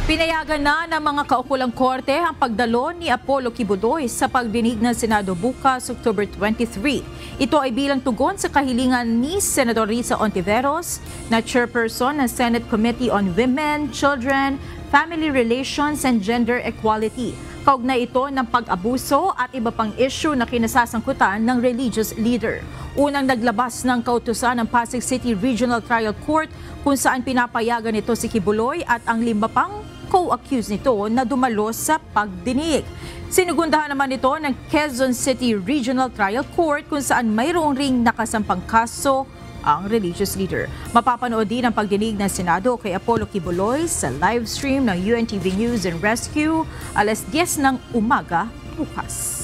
Pinayagan na ng mga kaukulang korte ang pagdalo ni Apollo Kibuloy sa pagdinig ng Senado bukas, October 23. Ito ay bilang tugon sa kahilingan ni Senador Risa Ontiveros na chairperson ng Senate Committee on Women, Children, Family Relations and Gender Equality. Kaugnay ito ng pag-abuso at iba pang issue na kinasasangkutan ng religious leader. Unang naglabas ng kautusan ng Pasig City Regional Trial Court kung saan pinapayagan nito si Kibuloy at ang 5 pang co-accused nito na dumalo sa pagdinig. Sinugundahan naman ito ng Quezon City Regional Trial Court kung saan mayroong ring nakasampang kaso ang religious leader. Mapapanood din ang pagdinig ng Senado kay Apollo Kibuloy sa live stream ng UNTV News and Rescue alas 10 ng umaga bukas.